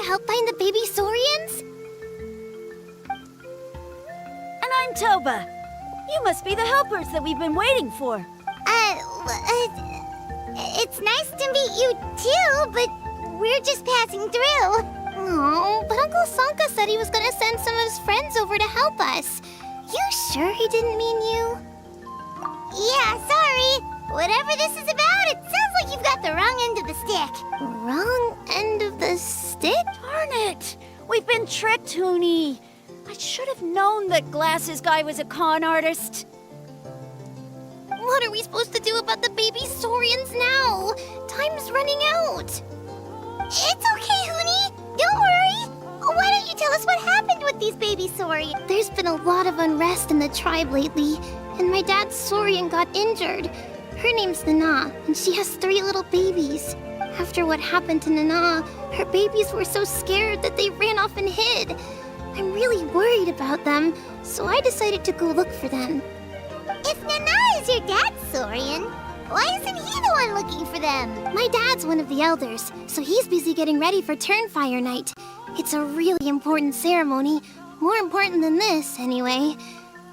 help find the baby Scions? And I'm Toba. You must be the helpers that we've been waiting for. It's nice to meet you too, but we're just passing through. Oh, but Uncle Sanka said he was gonna send some of his friends over to help us. You sure he didn't mean you? Yeah, sorry. Whatever this is about, it sounds like you've got the wrong end of the stick. Wrong end of the stick? Darn it! We've been tricked, Huni. I should have known that Glasses Guy was a con artist. What are we supposed to do about the baby Saurians now? Time's running out. It's okay, Huni. Don't worry. Why don't you tell us what happened with these baby Saurians? There's been a lot of unrest in the tribe lately, and my dad's Saurian got injured. Her name's Nana, and she has 3 little babies. After what happened to Nana, her babies were so scared that they ran off and hid. I'm really worried about them, so I decided to go look for them. If Nana is your dad's Saurian, why isn't he the one looking for them? My dad's one of the elders, so he's busy getting ready for Turnfire Night. It's a really important ceremony, more important than this, anyway.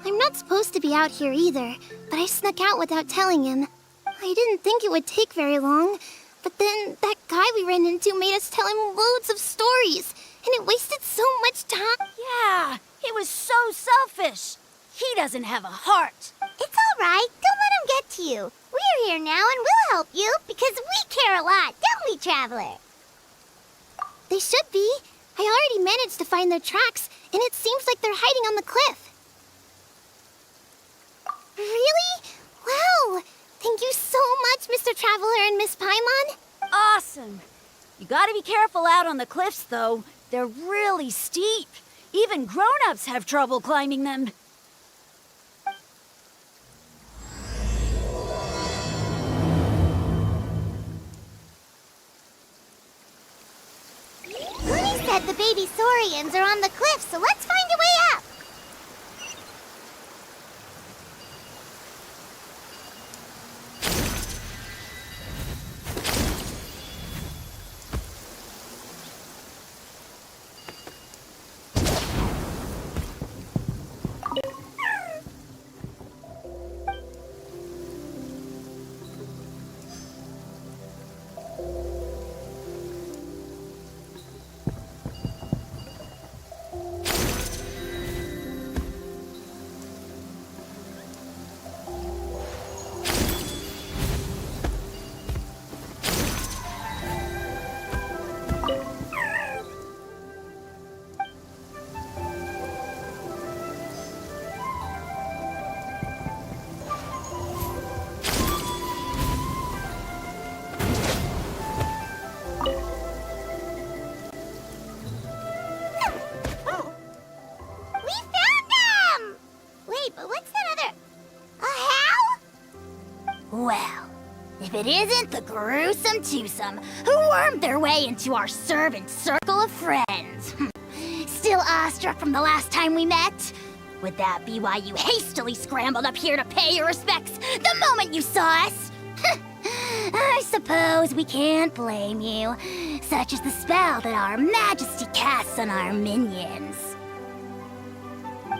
I'm not supposed to be out here either, but I snuck out without telling him. I didn't think it would take very long, but then that guy we ran into made us tell him loads of stories, and it wasted so much time. Yeah, he was so selfish. He doesn't have a heart. It's all right. Don't let him get to you. We're here now and we'll help you because we care a lot, don't we, Traveler? They should be. I already managed to find their tracks, and it seems like they're hiding on the cliff. Really? Wow! Thank you so much, Mr. Traveler and Miss Paimon. Awesome. You gotta be careful out on the cliffs, though. They're really steep. Even grown-ups have trouble climbing them. Huni said the baby Saurians are on the cliff, so let's find a way up. Well, if it isn't the gruesome twosome who wormed their way into our servant circle of friends. Still awestruck from the last time we met? Would that be why you hastily scrambled up here to pay your respects the moment you saw us? I suppose we can't blame you. Such is the spell that our majesty casts on our minions.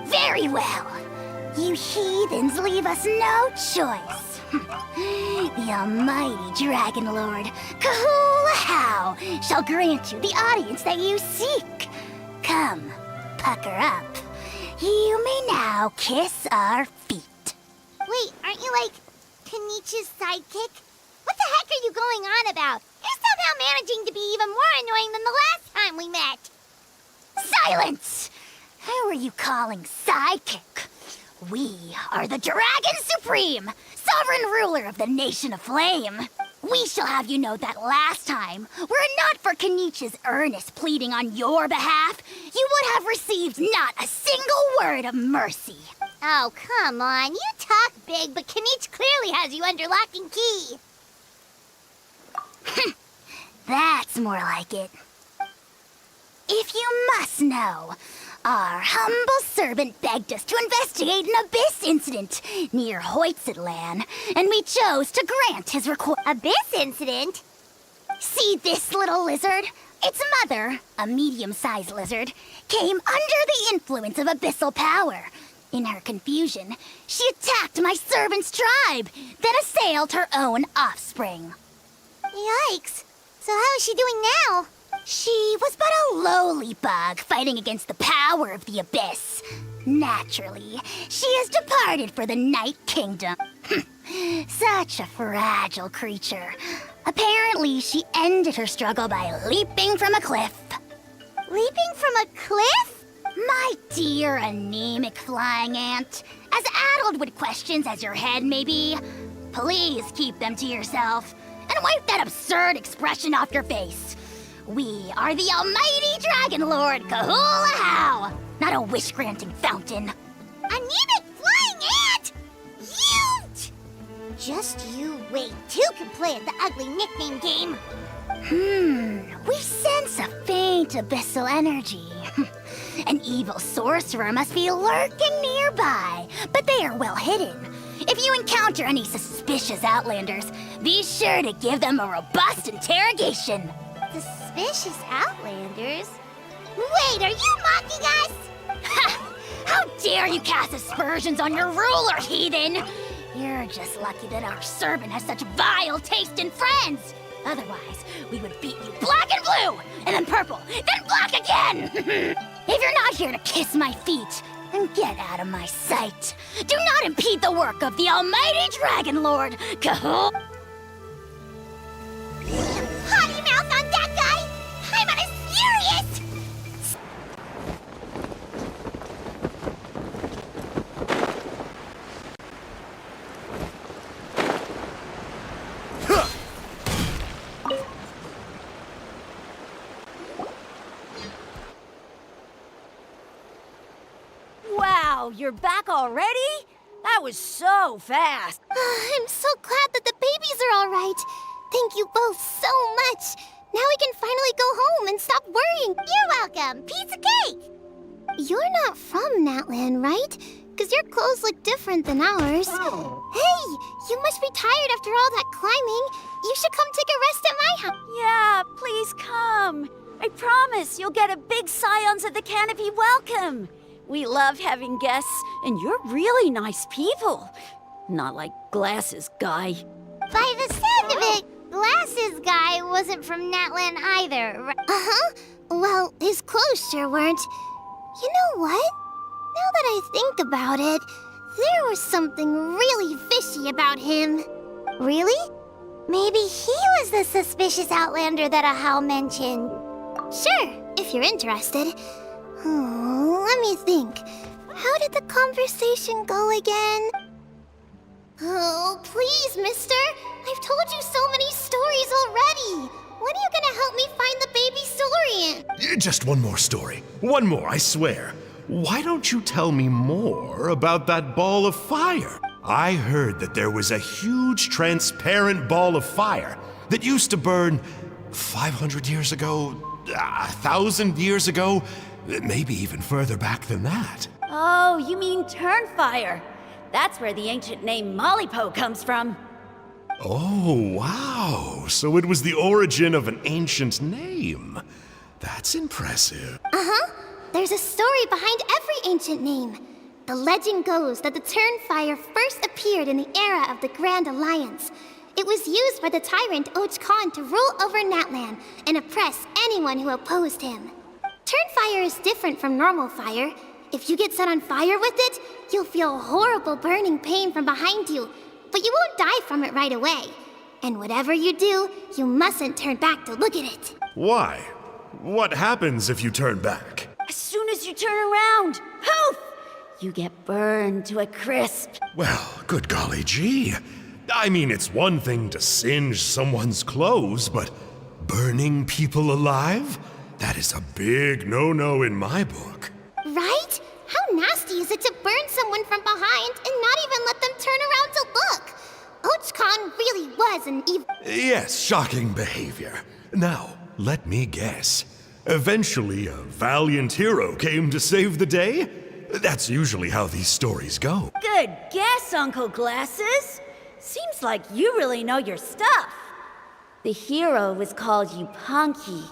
Very well. You heathens leave us no choice. The almighty Dragon Lord, Kahula shall grant you the audience that you seek. Come, pucker up. You may now kiss our feet. Wait, aren't you like Kenichi's sidekick? What the heck are you going on about? You're somehow managing to be even more annoying than the last time we met. Silence! Who are you calling sidekick? We are the Dragon Supreme, sovereign ruler of the Nation of Flame. We shall have you know that last time, were it not for Kenichi's earnest pleading on your behalf, you would have received not a single word of mercy. Oh, come on. You talk big, but Kenichi clearly has you under lock and key. That's more like it. If you must know, our humble servant begged us to investigate an abyss incident near Huitztlan, and we chose to grant his request. Abyss incident? See this little lizard? Its mother, a medium-sized lizard, came under the influence of abyssal power. In her confusion, she attacked my servant's tribe, then assailed her own offspring. Yikes. So how is she doing now? She was but a lowly bug fighting against the power of the abyss. Naturally, she has departed for the Night Kingdom. Such a fragile creature. Apparently, she ended her struggle by leaping from a cliff. Leaping from a cliff? My dear anemic flying ant, as addled with questions as your head may be, please keep them to yourself and wipe that absurd expression off your face. We are the almighty Dragon Lord Kahula, not a wish-granting fountain. Anemic flying ant? You! Just you wait. Two can play at the ugly nickname game. We sense a faint abyssal energy. An evil sorcerer must be lurking nearby, but they are well hidden. If you encounter any suspicious outlanders, be sure to give them a robust interrogation. Suspicious outlanders? Wait, are you mocking us? Ha! How dare you cast aspersions on your ruler, heathen! You're just lucky that our servant has such vile taste in friends. Otherwise, we would beat you black and blue, and then purple, then black again! If you're not here to kiss my feet, then get out of my sight. Do not impede the work of the almighty Dragon Lord, Kahul. Potty mouth on that guy! I'm on his furious! Wow, you're back already? That was so fast. I'm so glad that the babies are all right. Thank you both so much. Now we can finally go home and stop worrying. You're welcome. Piece of cake. You're not from Natlan, right? Because your clothes look different than ours. Hey, you must be tired after all that climbing. You should come take a rest at my house. Yeah, please come. I promise you'll get a big Scions of the Canopy welcome. We love having guests, and you're really nice people. Not like Glasses Guy. By the sound of it, Glasses Guy wasn't from Natlan either. Uh-huh. Well, his clothes sure weren't. You know what? Now that I think about it, there was something really fishy about him. Really? Maybe he was the suspicious outlander that Ahau mentioned. Sure, if you're interested. Let me think. How did the conversation go again? Oh, please, mister. I've told you so many stories already. When are you gonna help me find the baby Saurian? Just one more story. One more, I swear. Why don't you tell me more about that ball of fire? I heard that there was a huge transparent ball of fire that used to burn 500 years ago, 1,000 years ago, Maybe even further back than that. Oh, you mean Turnfire. That's where the ancient name Mollypo comes from. Oh, wow. So it was the origin of an ancient name. That's impressive. There's a story behind every ancient name. The legend goes that the Turnfire first appeared in the era of the Grand Alliance. It was used by the tyrant Huitztlan to rule over Natlan and oppress anyone who opposed him. Turnfire is different from normal fire. If you get set on fire with it, you'll feel horrible burning pain from behind you, but you won't die from it right away. And whatever you do, you mustn't turn back to look at it. Why? What happens if you turn back? As soon as you turn around, poof! You get burned to a crisp. Well, good golly gee. I mean, it's one thing to singe someone's clothes, but burning people alive? That is a big no-no in my book. Right? How nasty is it to burn someone from behind and not even let them turn around to look? Huitztlan really was an evil... Yes, shocking behavior. Now, let me guess. Eventually, a valiant hero came to save the day? That's usually how these stories go. Good guess, Uncle Glasses. Seems like you really know your stuff. The hero was called Yupanqui.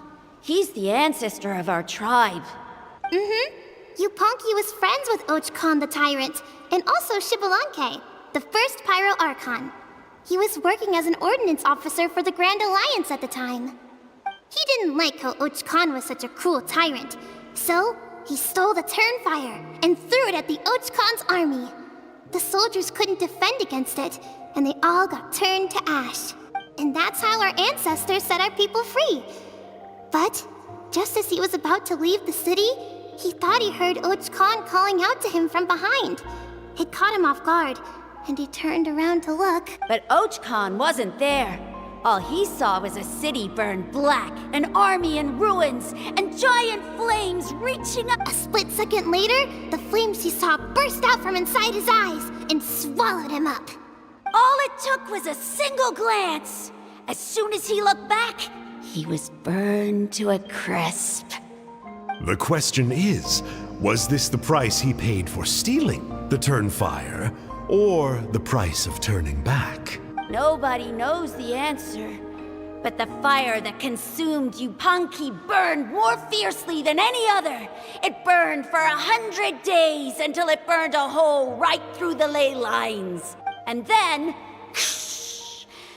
He's the ancestor of our tribe. Yupanqui was friends with Huitztlan the Tyrant, and also Shibalanke, the first Pyro Archon. He was working as an ordnance officer for the Grand Alliance at the time. He didn't like how Huitztlan was such a cruel tyrant, so he stole the Turnfire and threw it at the Huitztlan's army. The soldiers couldn't defend against it, and they all got turned to ash. And that's how our ancestors set our people free. But just as he was about to leave the city, he thought he heard Huitztlan calling out to him from behind. It caught him off guard, and he turned around to look. But Huitztlan wasn't there. All he saw was a city burned black, an army in ruins, and giant flames reaching up. A split second later, the flames he saw burst out from inside his eyes and swallowed him up. All it took was a single glance. As soon as he looked back, he was burned to a crisp. The question is, was this the price he paid for stealing the Turnfire, or the price of turning back? Nobody knows the answer. But the fire that consumed Yupanqui burned more fiercely than any other. It burned for 100 days until it burned a hole right through the ley lines. And then,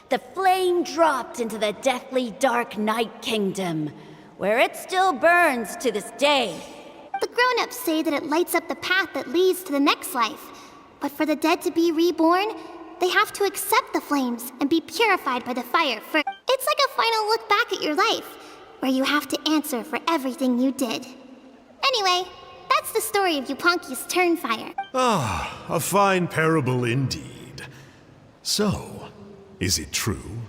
the flame dropped into the deathly dark Night Kingdom, where it still burns to this day. The grown-ups say that it lights up the path that leads to the next life. But for the dead to be reborn, they have to accept the flames and be purified by the fire first. It's like a final look back at your life, where you have to answer for everything you did. Anyway, that's the story of Yupanqui's Turnfire. Ah, a fine parable indeed. So, is it true?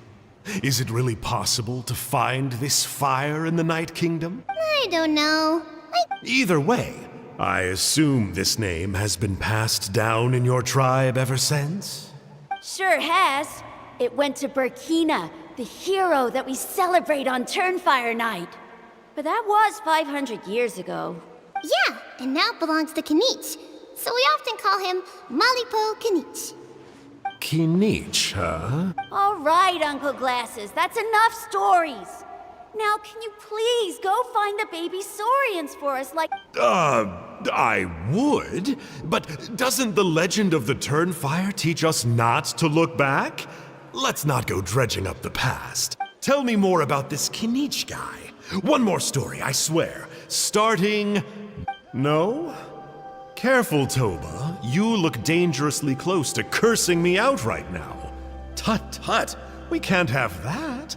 Is it really possible to find this fire in the Night Kingdom? I don't know. Either way, I assume this name has been passed down in your tribe ever since? Sure has. It went to Burkina, the hero that we celebrate on Turnfire Night. But that was 500 years ago. Yeah, and now belongs to Kinich. So we often call him Malipo Kinich. Kinich, huh? All right, Uncle Glasses, that's enough stories. Now, can you please go find the baby saurians for us, like... I would, but doesn't the legend of the Turnfire teach us not to look back? Let's not go dredging up the past. Tell me more about this Kinich guy. One more story, I swear. Starting... No? Careful, Toba. You look dangerously close to cursing me out right now. Tut tut, we can't have that.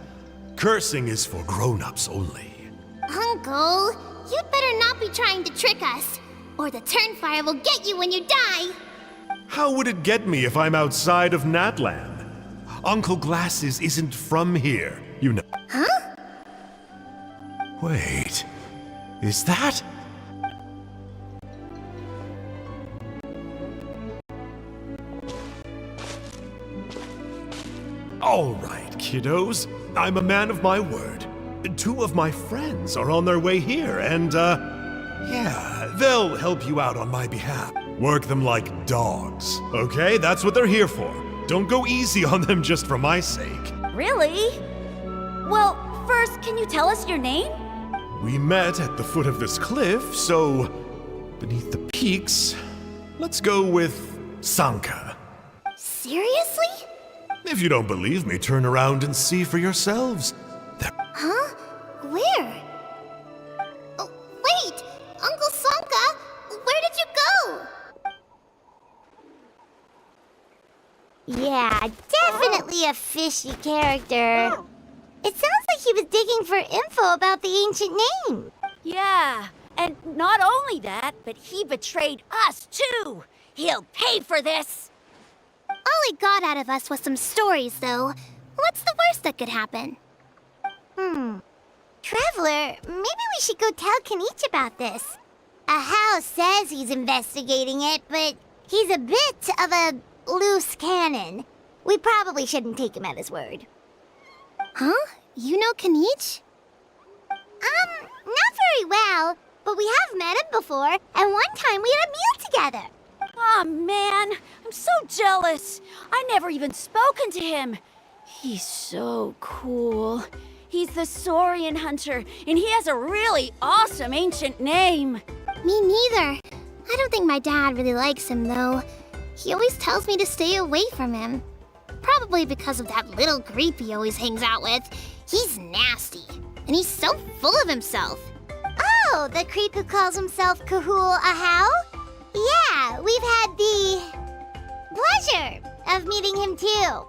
Cursing is for grown-ups only. Uncle, you'd better not be trying to trick us, or the Turnfire will get you when you die. How would it get me if I'm outside of Natlan? Uncle Glasses isn't from here, you know. Huh? Wait, is that? All right, kiddos. I'm a man of my word. Two of my friends are on their way here, and, Yeah, they'll help you out on my behalf. Work them like dogs, okay? That's what they're here for. Don't go easy on them just for my sake. Really? Well, first, can you tell us your name? We met at the foot of this cliff, so beneath the peaks, let's go with Sanka. Seriously? If you don't believe me, turn around and see for yourselves. Huh? Where? Oh, wait! Uncle Sanka, where did you go? Yeah, definitely a fishy character. It sounds like he was digging for info about the ancient name. Yeah, and not only that, but he betrayed us too. He'll pay for this. All he got out of us was some stories, though. What's the worst that could happen? Traveler, maybe we should go tell Kenichi about this. Ahau says he's investigating it, but he's a bit of a loose cannon. We probably shouldn't take him at his word. Huh? You know Kenichi? Not very well, but we have met him before, and one time we had a meal together. Aw, man, I'm so jealous. I never even spoken to him. He's so cool. He's the Saurian hunter, and he has a really awesome ancient name. Me neither. I don't think my dad really likes him, though. He always tells me to stay away from him. Probably because of that little creep he always hangs out with. He's nasty, and he's so full of himself. Oh, the creep who calls himself Kahul Ahau? Yeah, we've had the pleasure of meeting him too.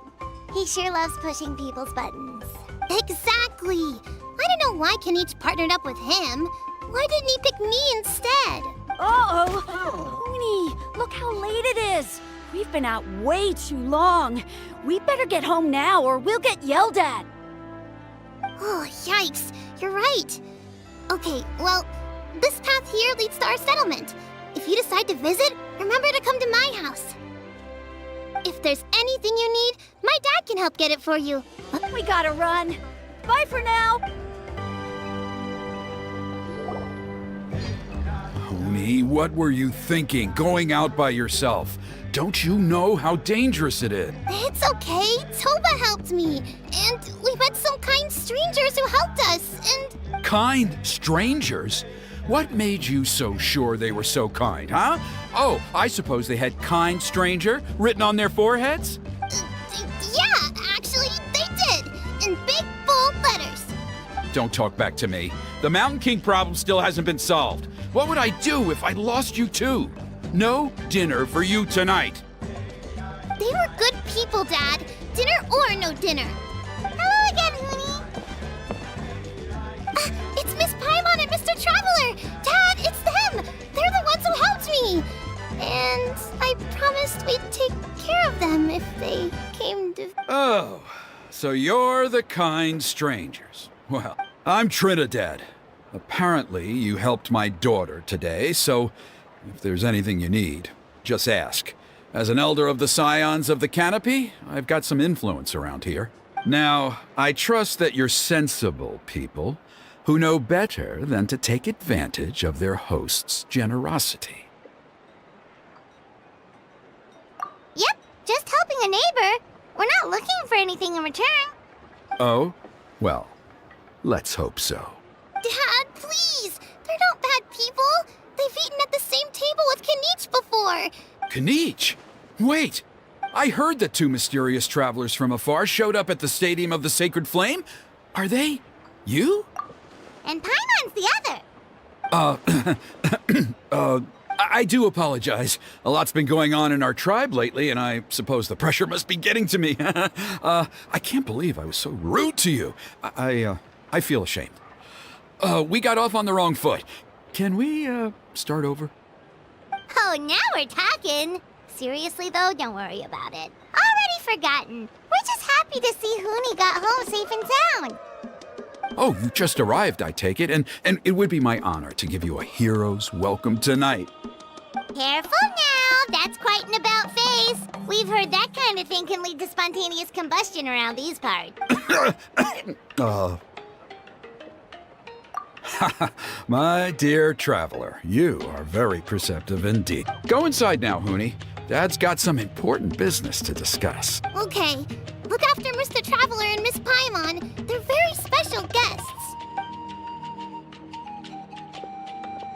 He sure loves pushing people's buttons. Exactly. I don't know why Kenichi partnered up with him. Why didn't he pick me instead? Uh-oh. Huni, look how late it is. We've been out way too long. We better get home now or we'll get yelled at. Oh, yikes. You're right. Okay, well, this path here leads to our settlement. If you decide to visit, remember to come to my house. If there's anything you need, my dad can help get it for you. We gotta run. Bye for now. Huni, what were you thinking, going out by yourself? Don't you know how dangerous it is? It's okay. Toba helped me. And we met some kind strangers who helped us, and... Kind strangers? What made you so sure they were so kind, huh? Oh, I suppose they had kind stranger written on their foreheads? Yeah, actually, they did. In big, bold letters. Don't talk back to me. The Mountain King problem still hasn't been solved. What would I do if I lost you too? No dinner for you tonight. They were good people, Dad. Dinner or no dinner. Hello again, Huni. It's Miss Paimon and Mr. Traveler. Dad, it's them. They're the ones who helped me. And I promised we'd take care of them if they came to... Oh, so you're the kind strangers. Well, I'm Trinidad. Apparently, you helped my daughter today, so if there's anything you need, just ask. As an elder of the Scions of the Canopy, I've got some influence around here. Now, I trust that you're sensible people who know better than to take advantage of their host's generosity. Yep, just helping a neighbor. We're not looking for anything in return. Oh? Well, let's hope so. Dad, please! They're not bad people! They've eaten at the same table with Kenichi before! Kenichi? Wait! I heard that two mysterious travelers from afar showed up at the Stadium of the Sacred Flame. Are they you? And Paimon's the other! I do apologize. A lot's been going on in our tribe lately, and I suppose the pressure must be getting to me. I can't believe I was so rude to you. I feel ashamed. We got off on the wrong foot. Can we, start over? Oh, now we're talking! Seriously, though, don't worry about it. Already forgotten. We're just happy to see Huni got home safe and sound. Oh, you just arrived, I take it, and it would be my honor to give you a hero's welcome tonight. Careful now, that's quite an about face. We've heard that kind of thing can lead to spontaneous combustion around these parts. My dear traveler, you are very perceptive indeed. Go inside now, Huni. Dad's got some important business to discuss. Okay. Look after Mr. Traveler and Miss Paimon. They're very special guests.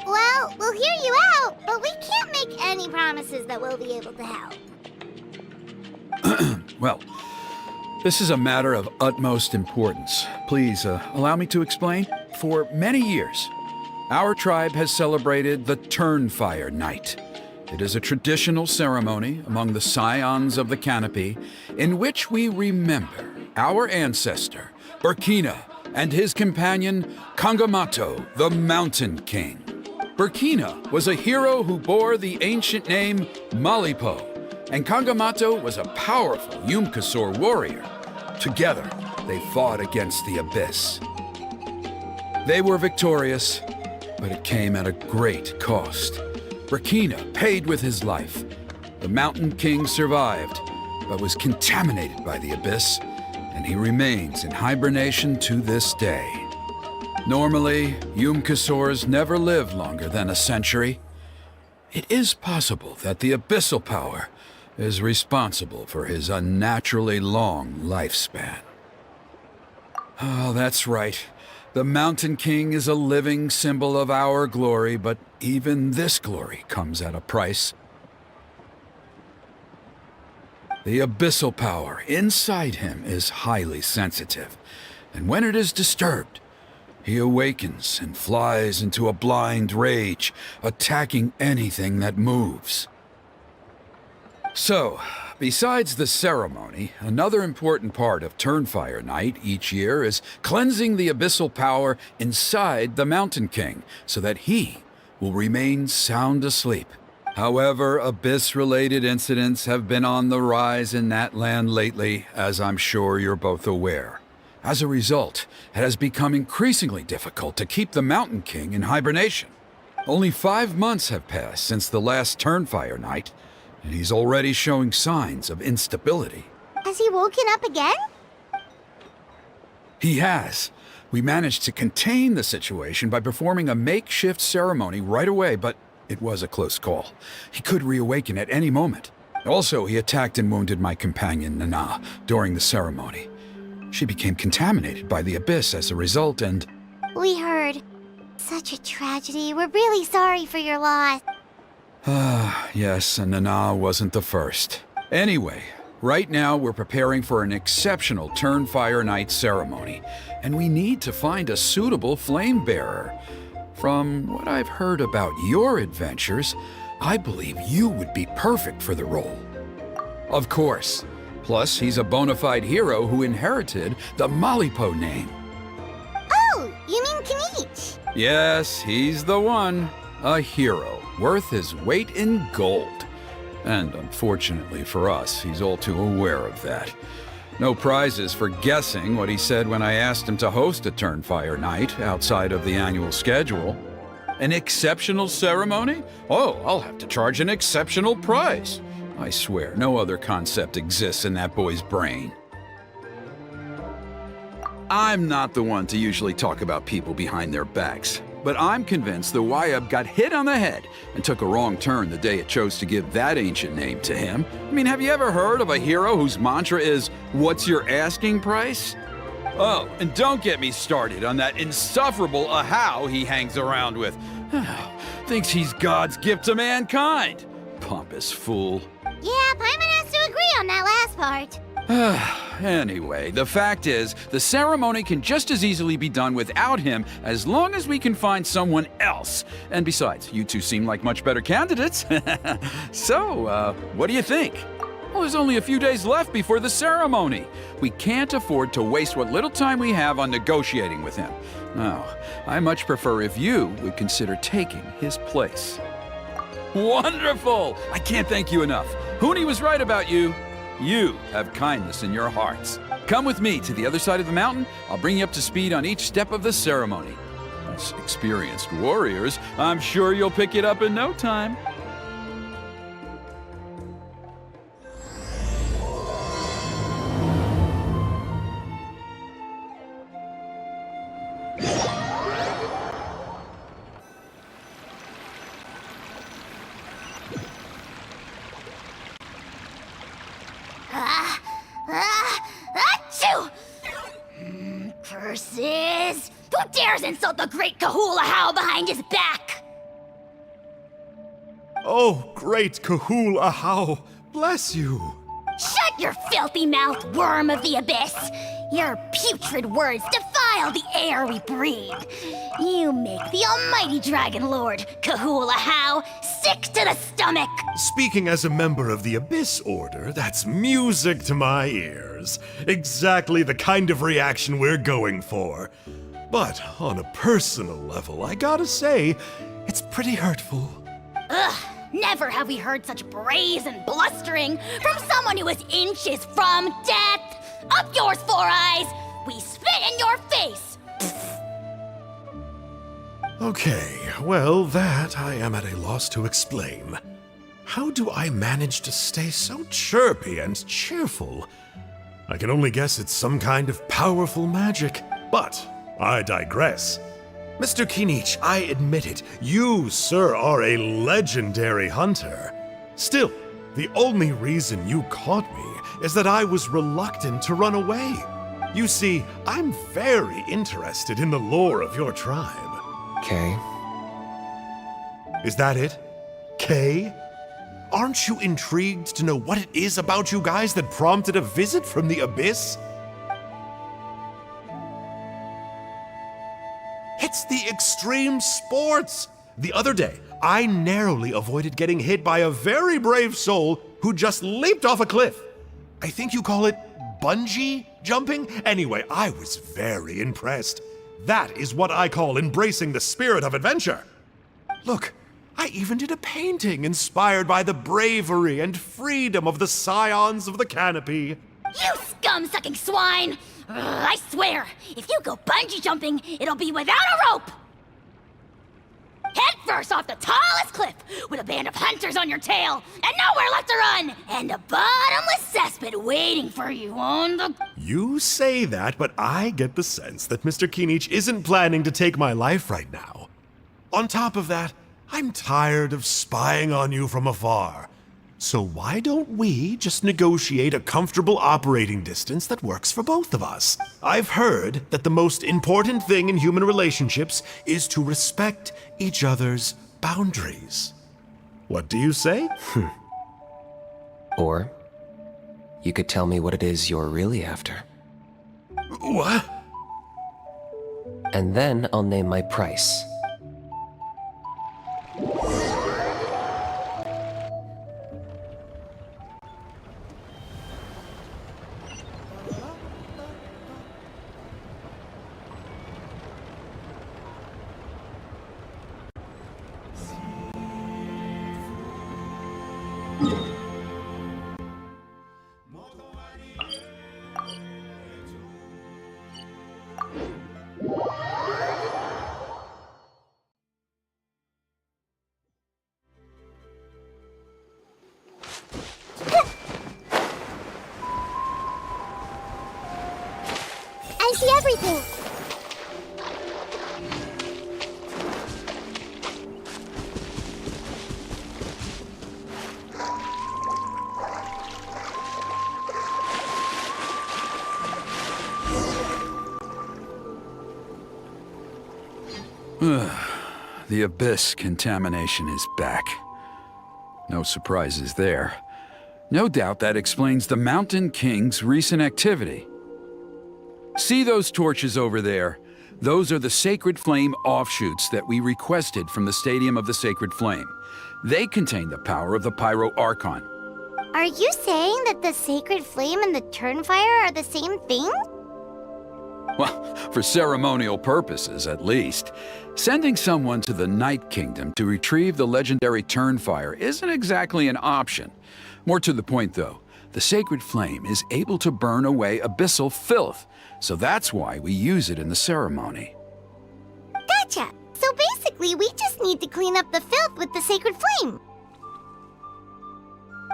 Well, we'll hear you out, but we can't make any promises that we'll be able to help. Well, this is a matter of utmost importance. Please, allow me to explain. For many years, our tribe has celebrated the Turnfire Night. It is a traditional ceremony among the Scions of the Canopy in which we remember our ancestor, Burkina, and his companion, Kangamato, the Mountain King. Burkina was a hero who bore the ancient name Malipo, and Kangamato was a powerful Yumkasor warrior. Together, they fought against the Abyss. They were victorious, but it came at a great cost. Burkina paid with his life. The Mountain King survived, but was contaminated by the Abyss, and he remains in hibernation to this day. Normally, Yumkasors never live longer than a century. It is possible that the Abyssal Power is responsible for his unnaturally long lifespan. Oh, that's right. The Mountain King is a living symbol of our glory, but even this glory comes at a price. The abyssal power inside him is highly sensitive, and when it is disturbed, he awakens and flies into a blind rage, attacking anything that moves. So, besides the ceremony, another important part of Turnfire Night each year is cleansing the abyssal power inside the Mountain King so that he will remain sound asleep. However, Abyss-related incidents have been on the rise in Natlan lately, as I'm sure you're both aware. As a result, it has become increasingly difficult to keep the Mountain King in hibernation. Only 5 months have passed since the last Turnfire Night, and he's already showing signs of instability. Has he woken up again? He has. We managed to contain the situation by performing a makeshift ceremony right away, but it was a close call. He could reawaken at any moment. Also, he attacked and wounded my companion, Nana, during the ceremony. She became contaminated by the Abyss as a result, and... We heard. Such a tragedy. We're really sorry for your loss. Yes, and Nana wasn't the first. Anyway, right now we're preparing for an exceptional Turnfire Night ceremony, and we need to find a suitable flame bearer. From what I've heard about your adventures, I believe you would be perfect for the role. Of course. Plus, he's a bona fide hero who inherited the Malipo name. Oh, you mean Kanich? Yes, he's the one. A hero, worth his weight in gold. And unfortunately for us, he's all too aware of that. No prizes for guessing what he said when I asked him to host a Turnfire Night outside of the annual schedule. An exceptional ceremony? Oh, I'll have to charge an exceptional price. I swear, no other concept exists in that boy's brain. I'm not the one to usually talk about people behind their backs, but I'm convinced the Wyab got hit on the head and took a wrong turn the day it chose to give that ancient name to him. I mean, have you ever heard of a hero whose mantra is, "What's your asking price?" Oh, and don't get me started on that insufferable Ahau he hangs around with. Thinks he's God's gift to mankind. Pompous fool. Yeah, Paimon has to agree on that last part. Anyway, the fact is, the ceremony can just as easily be done without him as long as we can find someone else. And besides, you two seem like much better candidates. So, what do you think? Well, there's only a few days left before the ceremony. We can't afford to waste what little time we have on negotiating with him. Now, I much prefer if you would consider taking his place. Wonderful! I can't thank you enough. Huni was right about you. You have kindness in your hearts. Come with me to the other side of the mountain. I'll bring you up to speed on each step of the ceremony. As experienced warriors, I'm sure you'll pick it up in no time. dares insult the great Kahula How behind his back? Oh, great Kahul Ahau, bless you. Shut your filthy mouth, worm of the abyss! Your putrid words defile the air we breathe. You make the almighty Dragon Lord, Kahula How, sick to the stomach! Speaking as a member of the Abyss Order, that's music to my ears. Exactly the kind of reaction we're going for. But on a personal level, I gotta say, it's pretty hurtful. Ugh, never have we heard such brazen blustering from someone who is inches from death! Up yours, Four Eyes! We spit in your face! Okay, well, that I am at a loss to explain. How do I manage to stay so chirpy and cheerful? I can only guess it's some kind of powerful magic, but I digress. Mr. Kinich, I admit it, you, sir, are a legendary hunter. Still, the only reason you caught me is that I was reluctant to run away. You see, I'm very interested in the lore of your tribe. Kay, Is that it? Kay? Aren't you intrigued to know what it is about you guys that prompted a visit from the Abyss? It's the extreme sports! The other day, I narrowly avoided getting hit by a very brave soul who just leaped off a cliff. I think you call it bungee jumping? Anyway, I was very impressed. That is what I call embracing the spirit of adventure. Look, I even did a painting inspired by the bravery and freedom of the Scions of the Canopy. You scum-sucking swine! Ugh, I swear, if you go bungee jumping, it'll be without a rope! Head first off the tallest cliff, with a band of hunters on your tail, and nowhere left to run, and a bottomless cesspit waiting for you on the... You say that, but I get the sense that Mr. Kinich isn't planning to take my life right now. On top of that, I'm tired of spying on you from afar. So why don't we just negotiate a comfortable operating distance that works for both of us? I've heard that the most important thing in human relationships is to respect each other's boundaries. What do you say? or you could tell me what it is you're really after. What? And then I'll name my price. I see everything. The Abyss contamination is back. No surprises there. No doubt that explains the Mountain King's recent activity. See those torches over there? Those are the Sacred Flame offshoots that we requested from the Stadium of the Sacred Flame. They contain the power of the Pyro Archon. Are you saying that the Sacred Flame and the Turnfire are the same thing? Well, for ceremonial purposes, at least. Sending someone to the Night Kingdom to retrieve the legendary Turnfire isn't exactly an option. More to the point, though, the Sacred Flame is able to burn away abyssal filth, so that's why we use it in the ceremony. Gotcha! So basically, we just need to clean up the filth with the Sacred Flame.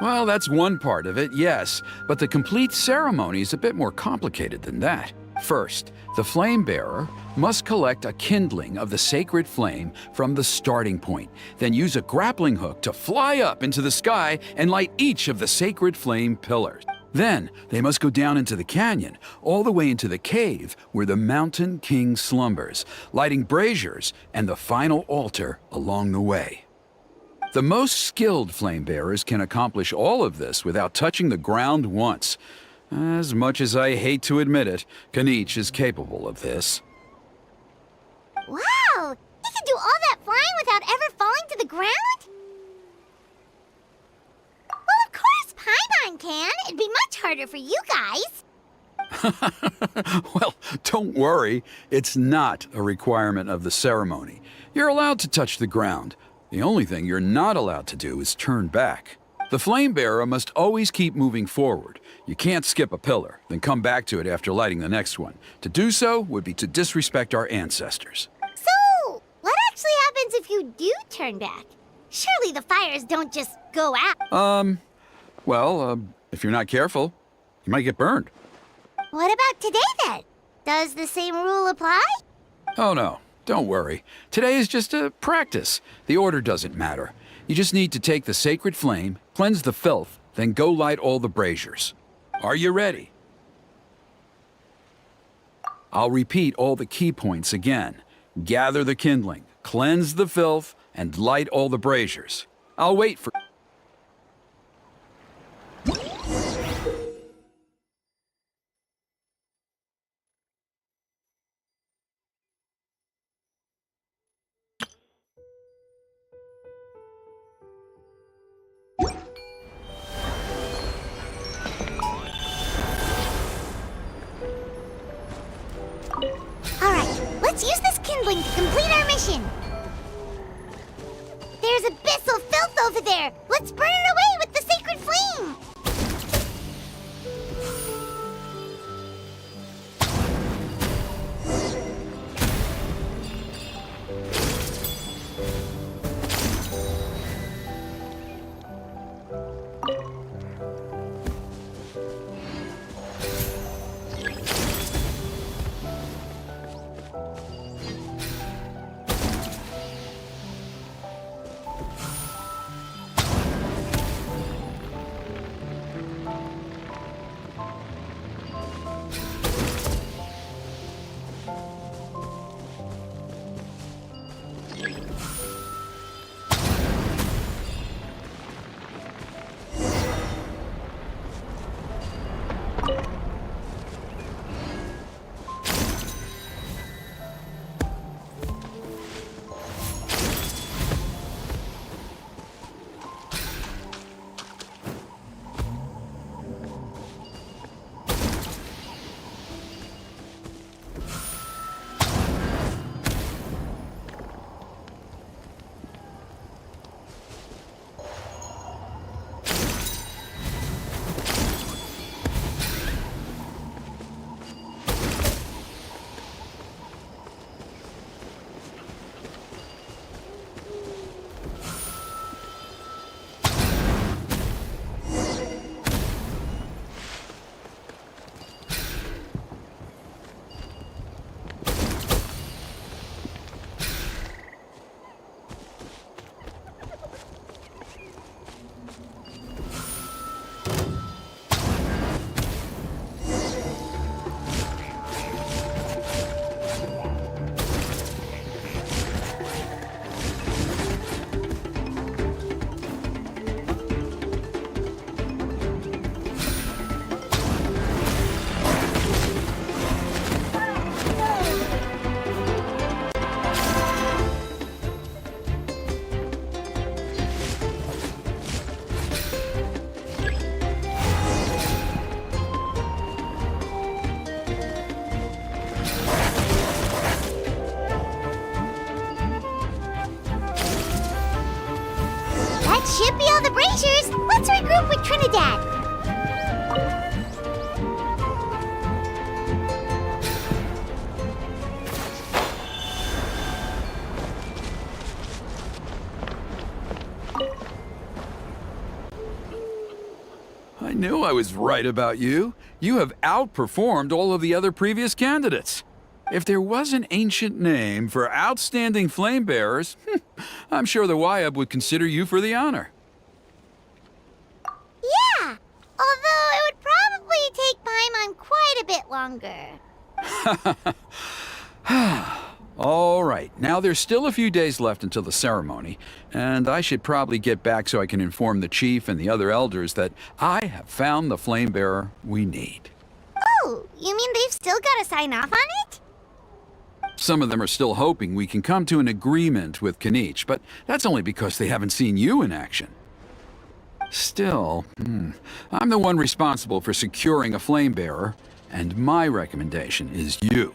Well, that's one part of it, yes, but the complete ceremony is a bit more complicated than that. First, the flame bearer must collect a kindling of the sacred flame from the starting point, then use a grappling hook to fly up into the sky and light each of the sacred flame pillars. Then they must go down into the canyon, all the way into the cave where the Mountain King slumbers, lighting braziers and the final altar along the way. The most skilled flame bearers can accomplish all of this without touching the ground once. As much as I hate to admit it, Kanich is capable of this. Wow! He can do all that flying without ever falling to the ground? Well, of course Paimon can. It'd be much harder for you guys. Well, don't worry. It's not a requirement of the ceremony. You're allowed to touch the ground. The only thing you're not allowed to do is turn back. The flame bearer must always keep moving forward. You can't skip a pillar, then come back to it after lighting the next one. To do so would be to disrespect our ancestors. So, what actually happens if you do turn back? Surely the fires don't just go out. If you're not careful, you might get burned. What about today then? Does the same rule apply? Oh no, don't worry. Today is just a practice. The order doesn't matter. You just need to take the sacred flame, cleanse the filth, then go light all the braziers. Are you ready? I'll repeat all the key points again. Gather the kindling, cleanse the filth, and light all the braziers. I'll wait for... Alright, let's use this kindling to complete our mission. There's abyssal filth over there. Let's burn it away with the sacred flame. Should be all the braziers. Let's regroup with Trinidad. I knew I was right about you. You have outperformed all of the other previous candidates. If there was an ancient name for outstanding flame bearers, I'm sure the Wyab would consider you for the honor. Yeah, although it would longer. All right, now there's still a few days left until the ceremony, and I should probably get back so I can inform the chief and the other elders that I have found the flame bearer we need. Oh, you mean they've still got to sign off on it? Some of them are still hoping we can come to an agreement with Kanich, but that's only because they haven't seen you in action. Still, I'm the one responsible for securing a flame bearer, and my recommendation is you.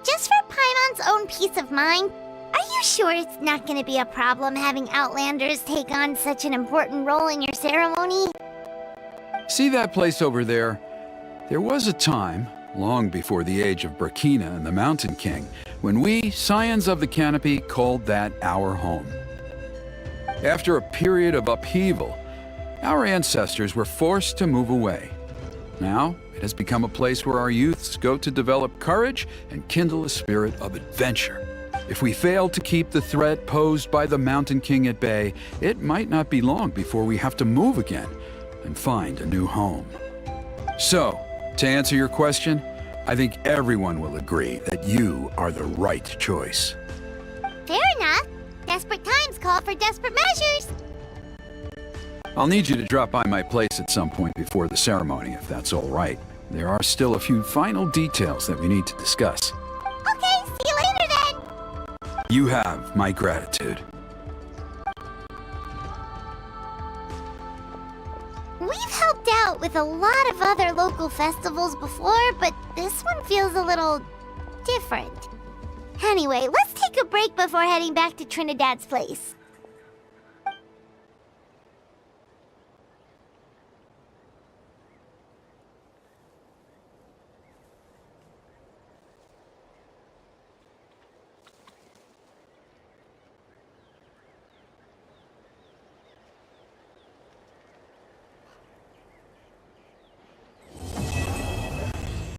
Just for Paimon's own peace of mind, are you sure it's not going to be a problem having Outlanders take on such an important role in your ceremony? See that place over there? There was a time, long before the age of Burkina and the Mountain King, when we, Scions of the Canopy, called that our home. After a period of upheaval, our ancestors were forced to move away. Now, it has become a place where our youths go to develop courage and kindle a spirit of adventure. If we fail to keep the threat posed by the Mountain King at bay, it might not be long before we have to move again and find a new home. So, to answer your question, I think everyone will agree that you are the right choice. Fair enough. Desperate times call for desperate measures. I'll need you to drop by my place at some point before the ceremony, if that's all right. There are still a few final details that we need to discuss. Okay, see you later then. You have my gratitude. We've helped out with a lot of other local festivals before, but this one feels a little different. Anyway, let's take a break before heading back to Trinidad's place.